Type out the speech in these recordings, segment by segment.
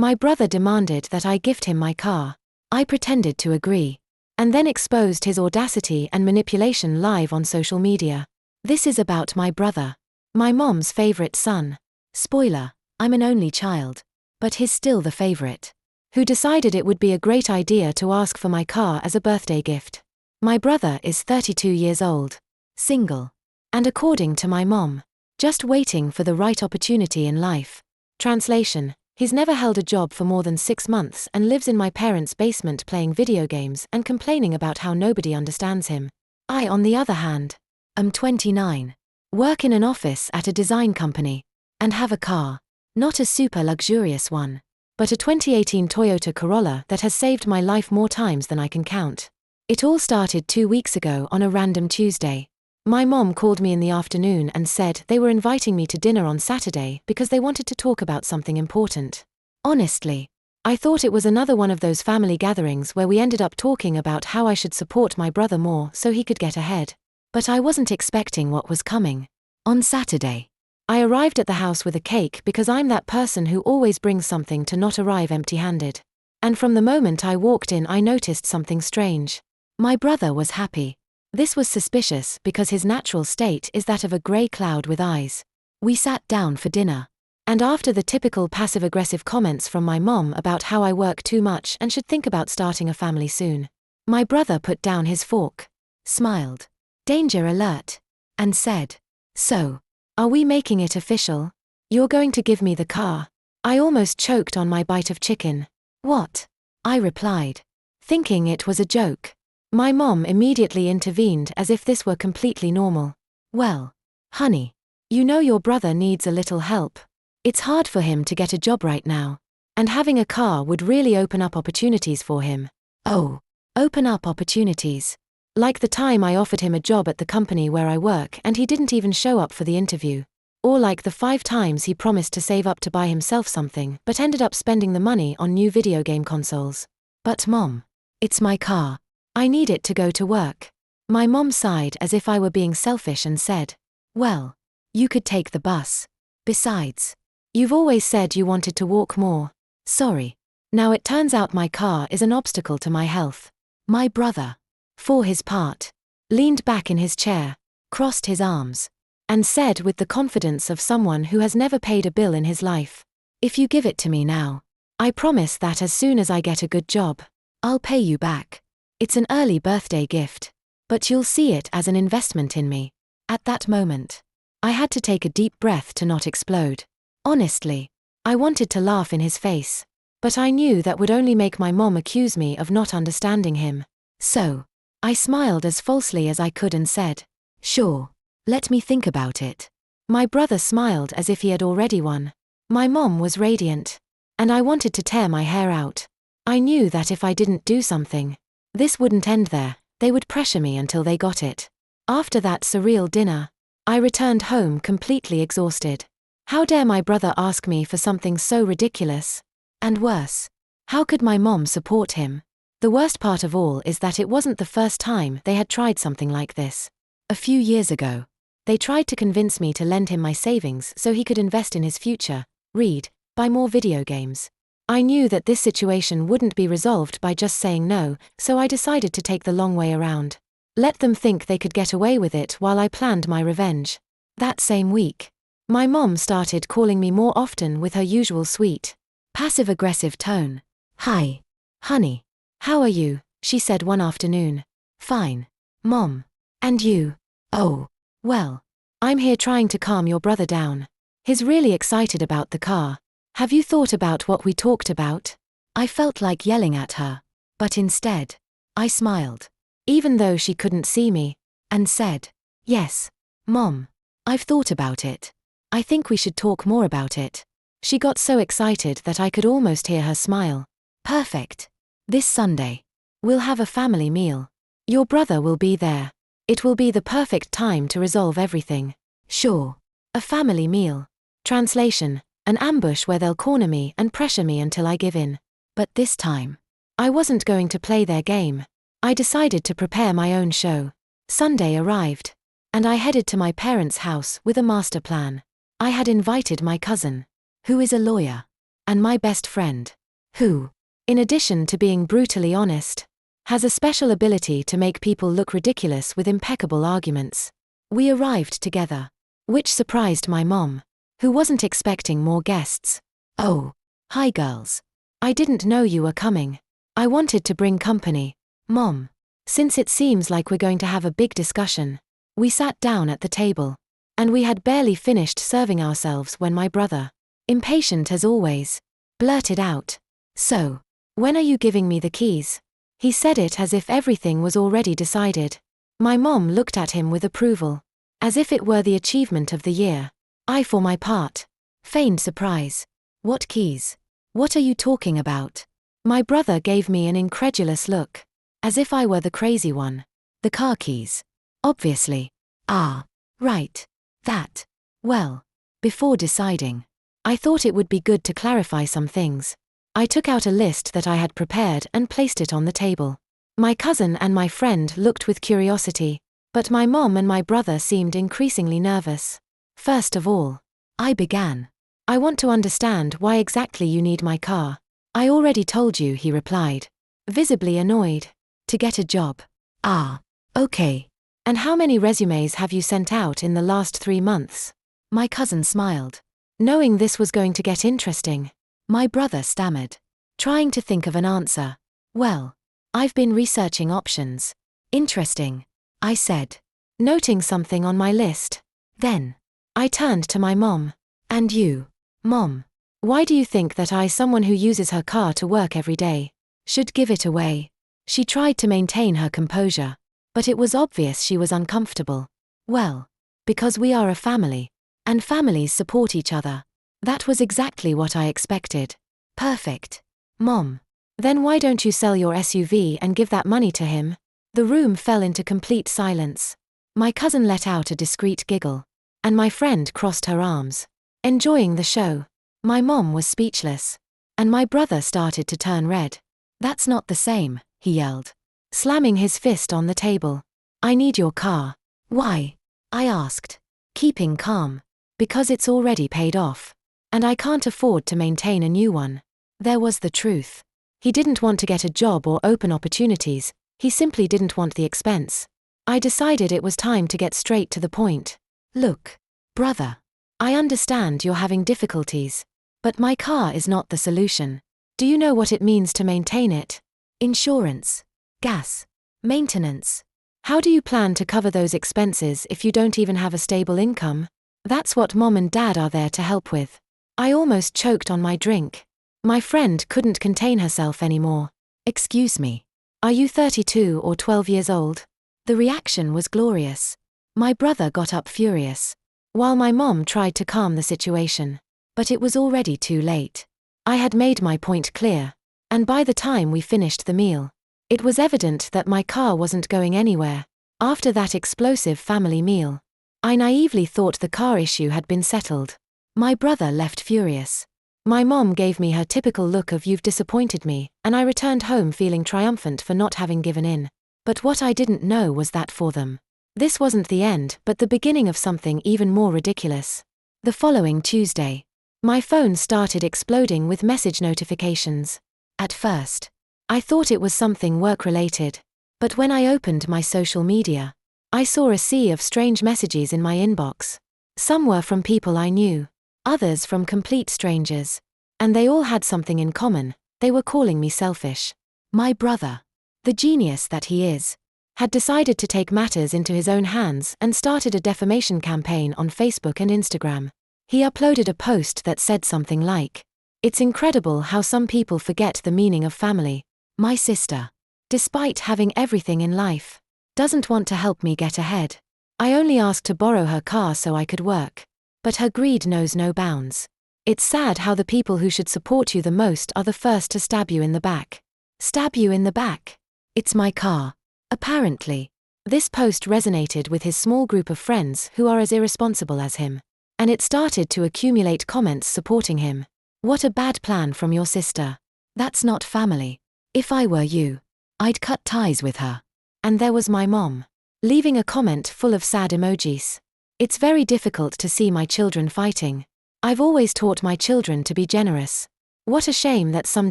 My brother demanded that I gift him my car. I pretended to agree, and then exposed his audacity and manipulation live on social media. This is about my brother, my mom's favorite son. Spoiler, I'm an only child, but he's still the favorite. Who decided it would be a great idea to ask for my car as a birthday gift. My brother is 32 years old, single, and according to my mom, just waiting for the right opportunity in life. Translation: he's never held a job for more than 6 months and lives in my parents' basement playing video games and complaining about how nobody understands him. I, on the other hand, am 29, work in an office at a design company, and have a car. Not a super luxurious one, but a 2018 Toyota Corolla that has saved my life more times than I can count. It all started 2 weeks ago on a random Tuesday. My mom called me in the afternoon and said they were inviting me to dinner on Saturday because they wanted to talk about something important. Honestly, I thought it was another one of those family gatherings where we ended up talking about how I should support my brother more so he could get ahead. But I wasn't expecting what was coming. On Saturday, I arrived at the house with a cake because I'm that person who always brings something to not arrive empty-handed. And from the moment I walked in, I noticed something strange. My brother was happy. This was suspicious because his natural state is that of a grey cloud with eyes. We sat down for dinner, and after the typical passive-aggressive comments from my mom about how I work too much and should think about starting a family soon, my brother put down his fork, smiled, danger alert, and said, "So, are we making it official? You're going to give me the car?" I almost choked on my bite of chicken. "What?" I replied, thinking it was a joke. My mom immediately intervened as if this were completely normal. "Well, honey, you know your brother needs a little help. It's hard for him to get a job right now, and having a car would really open up opportunities for him." Oh, open up opportunities. Like the time I offered him a job at the company where I work and he didn't even show up for the interview. Or like the 5 times he promised to save up to buy himself something but ended up spending the money on new video game consoles. "But Mom, it's my car. I need it to go to work." My mom sighed as if I were being selfish and said, "Well, you could take the bus. Besides, you've always said you wanted to walk more. Sorry. Now it turns out my car is an obstacle to my health." My brother, for his part, leaned back in his chair, crossed his arms, and said with the confidence of someone who has never paid a bill in his life, "If you give it to me now, I promise that as soon as I get a good job, I'll pay you back. It's an early birthday gift, but you'll see it as an investment in me." At that moment, I had to take a deep breath to not explode. Honestly, I wanted to laugh in his face, but I knew that would only make my mom accuse me of not understanding him. So, I smiled as falsely as I could and said, "Sure, let me think about it." My brother smiled as if he had already won. My mom was radiant, and I wanted to tear my hair out. I knew that if I didn't do something, this wouldn't end there. They would pressure me until they got it. After that surreal dinner, I returned home completely exhausted. How dare my brother ask me for something so ridiculous? And worse, how could my mom support him? The worst part of all is that it wasn't the first time they had tried something like this. A few years ago, they tried to convince me to lend him my savings so he could invest in his future, read, buy more video games. I knew that this situation wouldn't be resolved by just saying no, so I decided to take the long way around. Let them think they could get away with it while I planned my revenge. That same week, my mom started calling me more often with her usual sweet, passive-aggressive tone. "Hi, honey. How are you?" she said one afternoon. "Fine, Mom. And you?" "Oh, well, I'm here trying to calm your brother down. He's really excited about the car. Have you thought about what we talked about?" I felt like yelling at her, but instead, I smiled, even though she couldn't see me, and said, "Yes, Mom, I've thought about it. I think we should talk more about it." She got so excited that I could almost hear her smile. "Perfect. This Sunday, we'll have a family meal. Your brother will be there. It will be the perfect time to resolve everything." Sure. A family meal. Translation: an ambush where they'll corner me and pressure me until I give in. But this time, I wasn't going to play their game. I decided to prepare my own show. Sunday arrived, and I headed to my parents' house with a master plan. I had invited my cousin, who is a lawyer, and my best friend, who, in addition to being brutally honest, has a special ability to make people look ridiculous with impeccable arguments. We arrived together, which surprised my mom, who wasn't expecting more guests. "Oh, hi girls. I didn't know you were coming. I wanted to bring company, Mom. Since it seems like we're going to have a big discussion." We sat down at the table, and we had barely finished serving ourselves when my brother, impatient as always, blurted out, "So, when are you giving me the keys?" He said it as if everything was already decided. My mom looked at him with approval, as if it were the achievement of the year. I, for my part, feigned surprise. "What keys? What are you talking about?" My brother gave me an incredulous look, as if I were the crazy one. "The car keys. Obviously." "Ah, right. That. Well, before deciding, I thought it would be good to clarify some things." I took out a list that I had prepared and placed it on the table. My cousin and my friend looked with curiosity, but my mom and my brother seemed increasingly nervous. "First of all," I began, "I want to understand why exactly you need my car." "I already told you," he replied, visibly annoyed. "To get a job." "Ah, okay. And how many resumes have you sent out in the last 3 months?" My cousin smiled, knowing this was going to get interesting. My brother stammered, trying to think of an answer. "Well, I've been researching options." "Interesting," I said, noting something on my list. Then, I turned to my mom. "And you, Mom, why do you think that I, someone who uses her car to work every day, should give it away?" She tried to maintain her composure, but it was obvious she was uncomfortable. "Well, because we are a family, and families support each other." That was exactly what I expected. "Perfect. Mom. Then why don't you sell your SUV and give that money to him?" The room fell into complete silence. My cousin let out a discreet giggle, and my friend crossed her arms, enjoying the show. My mom was speechless, and my brother started to turn red. "That's not the same," he yelled, slamming his fist on the table. "I need your car." "Why?" I asked, keeping calm. "Because it's already paid off, and I can't afford to maintain a new one." There was the truth. He didn't want to get a job or open opportunities, he simply didn't want the expense. I decided it was time to get straight to the point. "Look, brother, I understand you're having difficulties, but my car is not the solution. Do you know what it means to maintain it? Insurance, gas, maintenance. How do you plan to cover those expenses if you don't even have a stable income?" That's what Mom and Dad are there to help with. I almost choked on my drink. My friend couldn't contain herself anymore. "Excuse me. Are you 32 or 12 years old?" The reaction was glorious. My brother got up furious, while my mom tried to calm the situation. But it was already too late. I had made my point clear, and by the time we finished the meal, it was evident that my car wasn't going anywhere. After that explosive family meal, I naively thought the car issue had been settled. My brother left furious. My mom gave me her typical look of "you've disappointed me," and I returned home feeling triumphant for not having given in. But what I didn't know was that for them, this wasn't the end but the beginning of something even more ridiculous. The following Tuesday, my phone started exploding with message notifications. At first, I thought it was something work-related, but when I opened my social media, I saw a sea of strange messages in my inbox. Some were from people I knew, others from complete strangers, and they all had something in common: they were calling me selfish. My brother, the genius that he is, had decided to take matters into his own hands and started a defamation campaign on Facebook and Instagram. He uploaded a post that said something like, "It's incredible how some people forget the meaning of family. My sister, despite having everything in life, doesn't want to help me get ahead. I only asked to borrow her car so I could work. But her greed knows no bounds. It's sad how the people who should support you the most are the first to stab you in the back." Stab you in the back? It's my car. Apparently, this post resonated with his small group of friends who are as irresponsible as him, and it started to accumulate comments supporting him. "What a bad plan from your sister. That's not family. If I were you, I'd cut ties with her." And there was my mom, leaving a comment full of sad emojis. "It's very difficult to see my children fighting. I've always taught my children to be generous. What a shame that some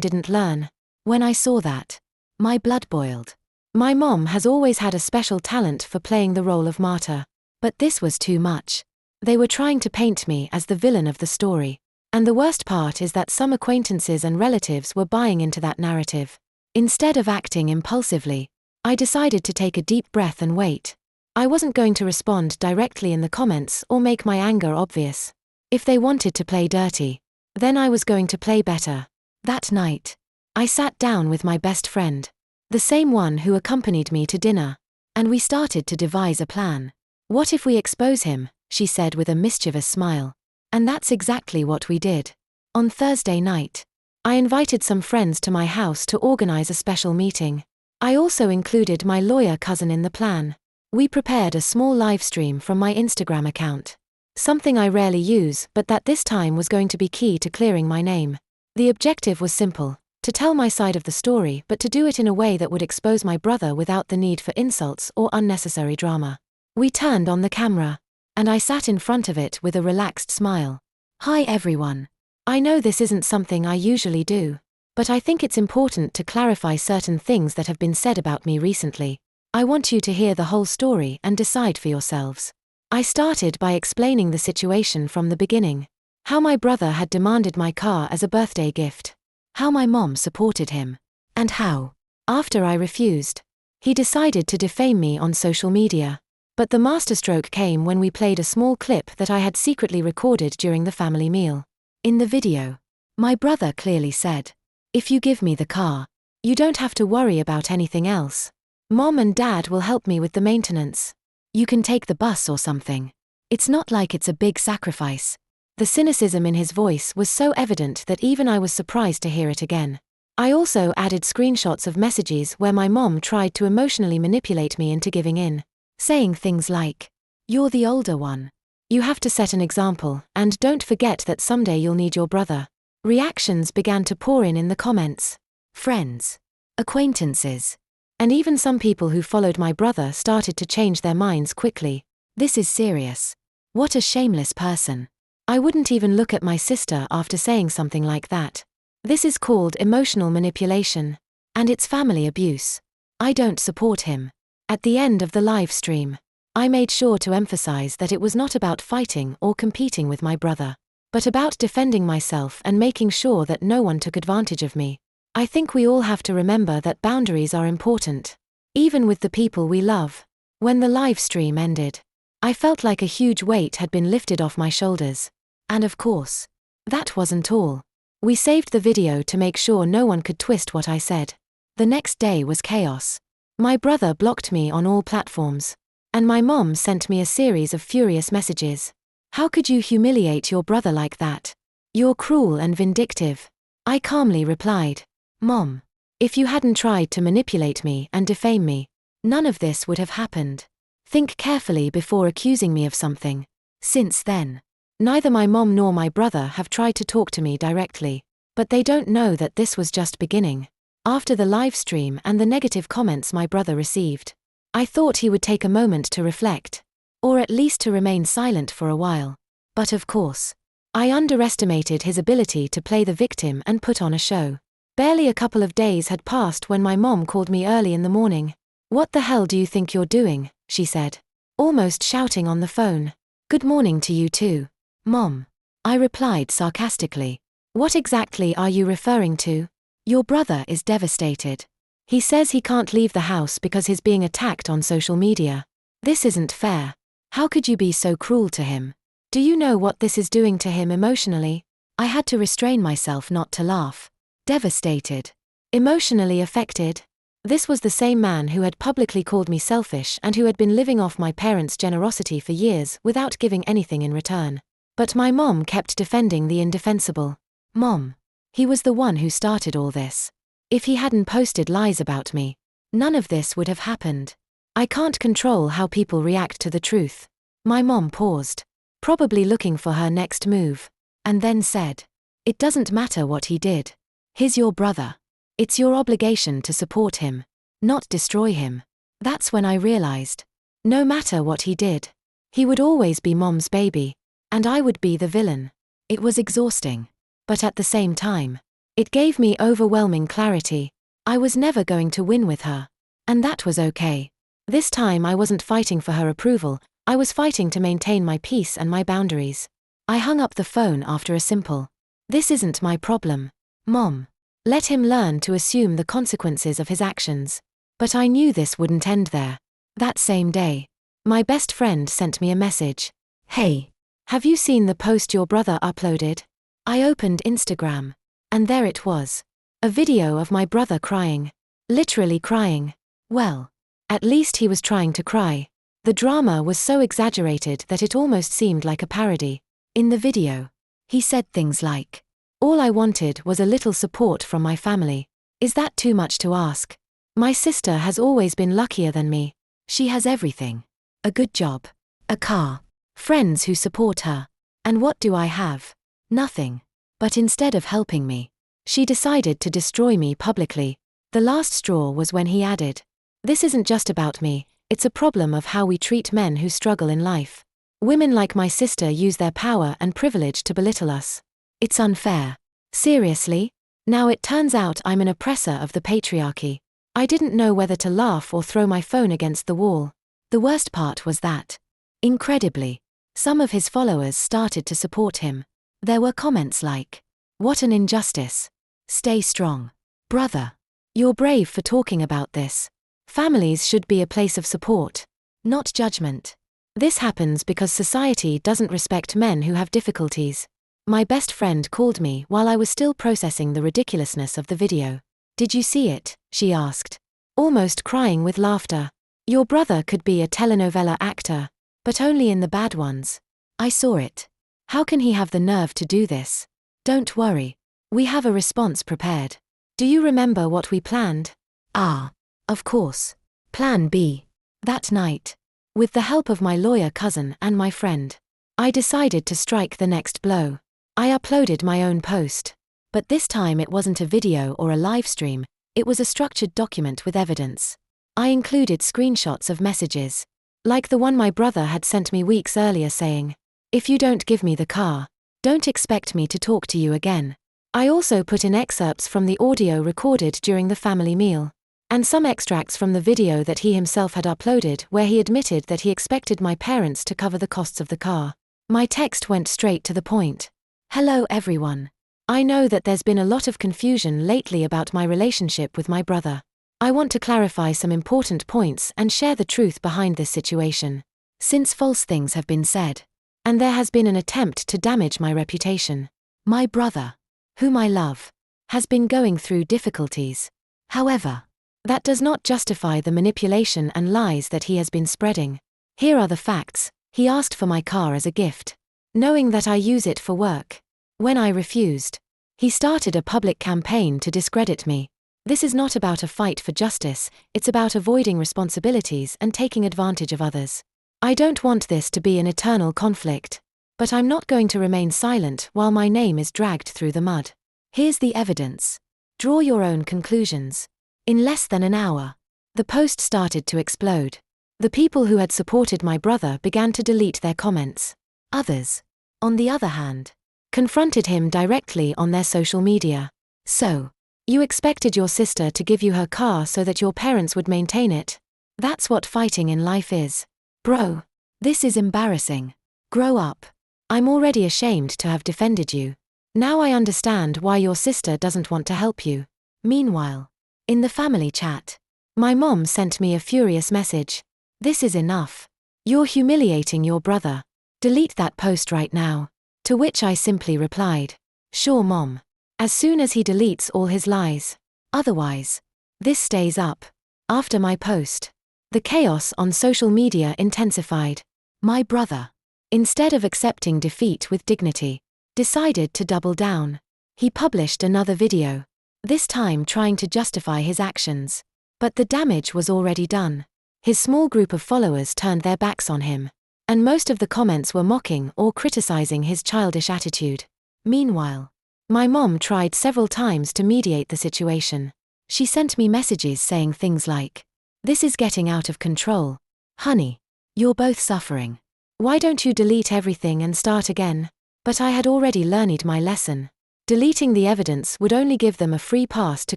didn't learn. When I saw that, my blood boiled. My mom has always had a special talent for playing the role of martyr. But this was too much. They were trying to paint me as the villain of the story. And the worst part is that some acquaintances and relatives were buying into that narrative. Instead of acting impulsively, I decided to take a deep breath and wait. I wasn't going to respond directly in the comments or make my anger obvious. If they wanted to play dirty, then I was going to play better. That night, I sat down with my best friend, the same one who accompanied me to dinner, and we started to devise a plan. What if we expose him? She said with a mischievous smile. And that's exactly what we did. On Thursday night, I invited some friends to my house to organize a special meeting. I also included my lawyer cousin in the plan. We prepared a small live stream from my Instagram account. Something I rarely use, but that this time was going to be key to clearing my name. The objective was simple: to tell my side of the story, but to do it in a way that would expose my brother without the need for insults or unnecessary drama. We turned on the camera, and I sat in front of it with a relaxed smile. Hi everyone. I know this isn't something I usually do, but I think it's important to clarify certain things that have been said about me recently. I want you to hear the whole story and decide for yourselves. I started by explaining the situation from the beginning. How my brother had demanded my car as a birthday gift. How my mom supported him. And how, after I refused, he decided to defame me on social media. But the masterstroke came when we played a small clip that I had secretly recorded during the family meal. In the video, my brother clearly said, "If you give me the car, you don't have to worry about anything else. Mom and Dad will help me with the maintenance. You can take the bus or something. It's not like it's a big sacrifice." The cynicism in his voice was so evident that even I was surprised to hear it again. I also added screenshots of messages where my mom tried to emotionally manipulate me into giving in, saying things like, "You're the older one. You have to set an example, and don't forget that someday you'll need your brother." Reactions began to pour in the comments. Friends, acquaintances, and even some people who followed my brother started to change their minds quickly. This is serious. What a shameless person. I wouldn't even look at my sister after saying something like that. This is called emotional manipulation. And it's family abuse. I don't support him. At the end of the live stream, I made sure to emphasize that it was not about fighting or competing with my brother, but about defending myself and making sure that no one took advantage of me. I think we all have to remember that boundaries are important, even with the people we love. When the live stream ended, I felt like a huge weight had been lifted off my shoulders. And of course, that wasn't all. We saved the video to make sure no one could twist what I said. The next day was chaos. My brother blocked me on all platforms, and my mom sent me a series of furious messages. "How could you humiliate your brother like that? You're cruel and vindictive." I calmly replied, "Mom, if you hadn't tried to manipulate me and defame me, none of this would have happened. Think carefully before accusing me of something." Since then, neither my mom nor my brother have tried to talk to me directly, but they don't know that this was just beginning. After the live stream and the negative comments my brother received, I thought he would take a moment to reflect, or at least to remain silent for a while. But of course, I underestimated his ability to play the victim and put on a show. Barely a couple of days had passed when my mom called me early in the morning. "What the hell do you think you're doing?" she said, almost shouting on the phone. "Good morning to you too, Mom," I replied sarcastically. "What exactly are you referring to? Your brother is devastated. He says he can't leave the house because he's being attacked on social media. This isn't fair. How could you be so cruel to him? Do you know what this is doing to him emotionally?" I had to restrain myself not to laugh. Devastated. Emotionally affected. This was the same man who had publicly called me selfish and who had been living off my parents' generosity for years without giving anything in return. But my mom kept defending the indefensible. "Mom, he was the one who started all this. If he hadn't posted lies about me, none of this would have happened. I can't control how people react to the truth." My mom paused, probably looking for her next move, and then said, "It doesn't matter what he did. He's your brother. It's your obligation to support him, not destroy him." That's when I realized, no matter what he did, he would always be Mom's baby, and I would be the villain. It was exhausting. But at the same time, It gave me overwhelming clarity. I was never going to win with her. And that was okay. This time I wasn't fighting for her approval, I was fighting to maintain my peace and my boundaries. I hung up the phone after a simple, "This isn't my problem, Mom." Let him learn to assume the consequences of his actions. But I knew this wouldn't end there. That same day, my best friend sent me a message. "Hey, have you seen the post your brother uploaded?" I opened Instagram. And there it was. A video of my brother crying. Literally crying. Well, at least he was trying to cry. The drama was so exaggerated that it almost seemed like a parody. In the video, he said things like, "All I wanted was a little support from my family. Is that too much to ask? My sister has always been luckier than me. She has everything. A good job. A car. Friends who support her. And what do I have? Nothing. But instead of helping me, she decided to destroy me publicly." The last straw was when he added, "This isn't just about me, it's a problem of how we treat men who struggle in life. Women like my sister use their power and privilege to belittle us. It's unfair. Seriously? Now it turns out I'm an oppressor of the patriarchy." I didn't know whether to laugh or throw my phone against the wall. The worst part was that, incredibly, some of his followers started to support him. There were comments like, "What an injustice. Stay strong. Brother. You're brave for talking about this. Families should be a place of support, not judgment." This happens because society doesn't respect men who have difficulties. My best friend called me while I was still processing the ridiculousness of the video. "Did you see it?" she asked, almost crying with laughter. "Your brother could be a telenovela actor, but only in the bad ones." I saw it. How can he have the nerve to do this? Don't worry. We have a response prepared. Do you remember what we planned? Of course. Plan B. That night, with the help of my lawyer cousin and my friend, I decided to strike the next blow. I uploaded my own post. But this time it wasn't a video or a live stream, it was a structured document with evidence. I included screenshots of messages, like the one my brother had sent me weeks earlier saying, "If you don't give me the car, don't expect me to talk to you again." I also put in excerpts from the audio recorded during the family meal, and some extracts from the video that he himself had uploaded where he admitted that he expected my parents to cover the costs of the car. My text went straight to the point. "Hello everyone. I know that there's been a lot of confusion lately about my relationship with my brother. I want to clarify some important points and share the truth behind this situation. Since false things have been said, and there has been an attempt to damage my reputation, my brother, whom I love, has been going through difficulties. However, that does not justify the manipulation and lies that he has been spreading. Here are the facts. He asked for my car as a gift, knowing that I use it for work. When I refused, he started a public campaign to discredit me. This is not about a fight for justice, it's about avoiding responsibilities and taking advantage of others. I don't want this to be an eternal conflict, but I'm not going to remain silent while my name is dragged through the mud. Here's the evidence. Draw your own conclusions." In less than an hour, the post started to explode. The people who had supported my brother began to delete their comments. Others, on the other hand, confronted him directly on their social media. "So, you expected your sister to give you her car so that your parents would maintain it? That's what fighting in life is. Bro, this is embarrassing. Grow up. I'm already ashamed to have defended you. Now I understand why your sister doesn't want to help you." Meanwhile, in the family chat, my mom sent me a furious message. "This is enough. You're humiliating your brother. Delete that post right now." To which I simply replied, "Sure, Mom. As soon as he deletes all his lies. Otherwise, this stays up." After my post, the chaos on social media intensified. My brother, instead of accepting defeat with dignity, decided to double down. He published another video, this time trying to justify his actions. But the damage was already done. His small group of followers turned their backs on him, and most of the comments were mocking or criticizing his childish attitude. Meanwhile, my mom tried several times to mediate the situation. She sent me messages saying things like, "This is getting out of control. Honey, you're both suffering. Why don't you delete everything and start again?" But I had already learned my lesson. Deleting the evidence would only give them a free pass to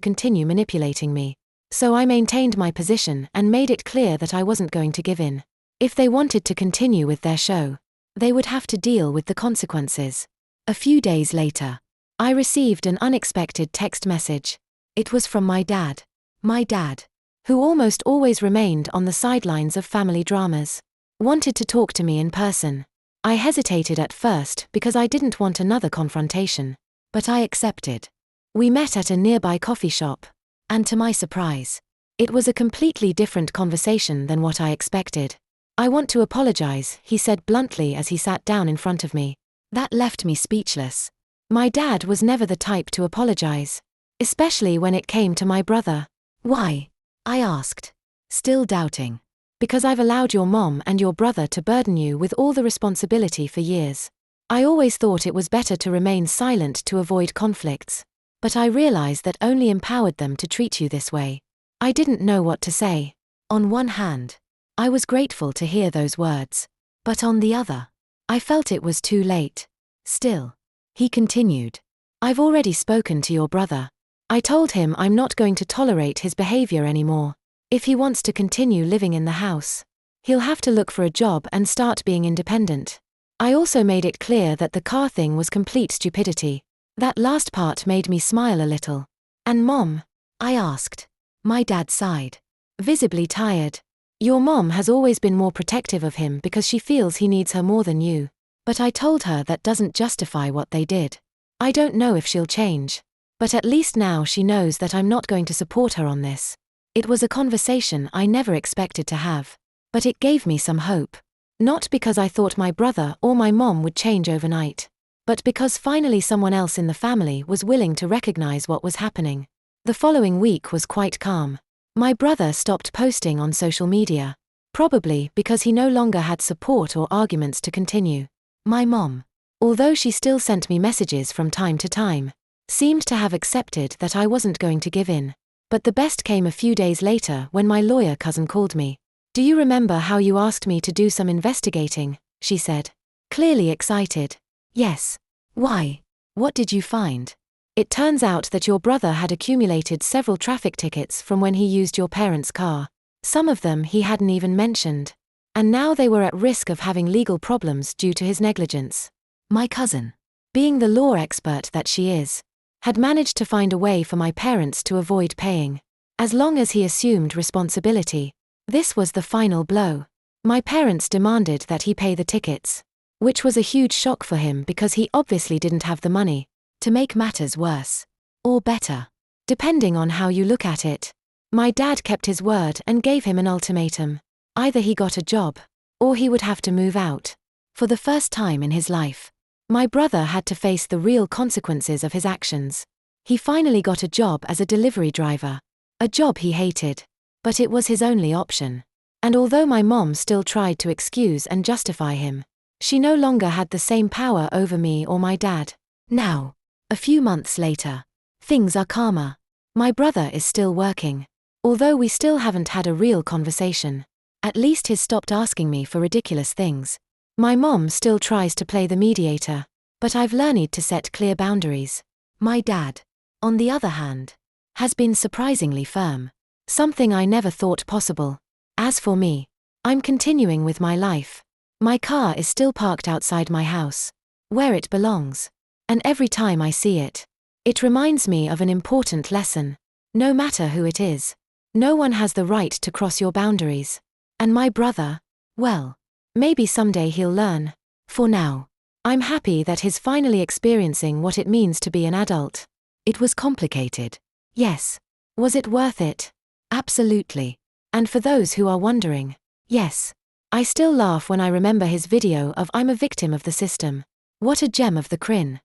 continue manipulating me. So I maintained my position and made it clear that I wasn't going to give in. If they wanted to continue with their show, they would have to deal with the consequences. A few days later, I received an unexpected text message. It was from my dad. My dad, who almost always remained on the sidelines of family dramas, wanted to talk to me in person. I hesitated at first because I didn't want another confrontation, but I accepted. We met at a nearby coffee shop, and to my surprise, it was a completely different conversation than what I expected. "I want to apologize," he said bluntly as he sat down in front of me. That left me speechless. My dad was never the type to apologize, especially when it came to my brother. "Why?" I asked, still doubting. "Because I've allowed your mom and your brother to burden you with all the responsibility for years. I always thought it was better to remain silent to avoid conflicts, but I realized that only empowered them to treat you this way." I didn't know what to say. On one hand, I was grateful to hear those words, but on the other, I felt it was too late. Still, he continued, "I've already spoken to your brother. I told him I'm not going to tolerate his behavior anymore. If he wants to continue living in the house, he'll have to look for a job and start being independent. I also made it clear that the car thing was complete stupidity." That last part made me smile a little. "And Mom?" I asked. My dad sighed, visibly tired. "Your mom has always been more protective of him because she feels he needs her more than you. But I told her that doesn't justify what they did. I don't know if she'll change. But at least now she knows that I'm not going to support her on this." It was a conversation I never expected to have. But it gave me some hope. Not because I thought my brother or my mom would change overnight, but because finally someone else in the family was willing to recognize what was happening. The following week was quite calm. My brother stopped posting on social media, probably because he no longer had support or arguments to continue. My mom, although she still sent me messages from time to time, seemed to have accepted that I wasn't going to give in. But the best came a few days later when my lawyer cousin called me. "Do you remember how you asked me to do some investigating?" she said, clearly excited. "Yes." "Why? What did you find?" "It turns out that your brother had accumulated several traffic tickets from when he used your parents' car. Some of them he hadn't even mentioned. And now they were at risk of having legal problems due to his negligence." My cousin, being the law expert that she is, had managed to find a way for my parents to avoid paying, as long as he assumed responsibility. This was the final blow. My parents demanded that he pay the tickets, which was a huge shock for him because he obviously didn't have the money. To make matters worse, or better, depending on how you look at it, my dad kept his word and gave him an ultimatum. Either he got a job, or he would have to move out. For the first time in his life, my brother had to face the real consequences of his actions. He finally got a job as a delivery driver. A job he hated, but it was his only option. And although my mom still tried to excuse and justify him, she no longer had the same power over me or my dad. Now, a few months later, things are calmer. My brother is still working. Although we still haven't had a real conversation, at least he's stopped asking me for ridiculous things. My mom still tries to play the mediator, but I've learned to set clear boundaries. My dad, on the other hand, has been surprisingly firm, something I never thought possible. As for me, I'm continuing with my life. My car is still parked outside my house, where it belongs. And every time I see it, it reminds me of an important lesson. No matter who it is, no one has the right to cross your boundaries. And my brother, well, maybe someday he'll learn. For now, I'm happy that he's finally experiencing what it means to be an adult. It was complicated. Yes. Was it worth it? Absolutely. And for those who are wondering, yes. I still laugh when I remember his video of "I'm a victim of the system." What a gem of the crin.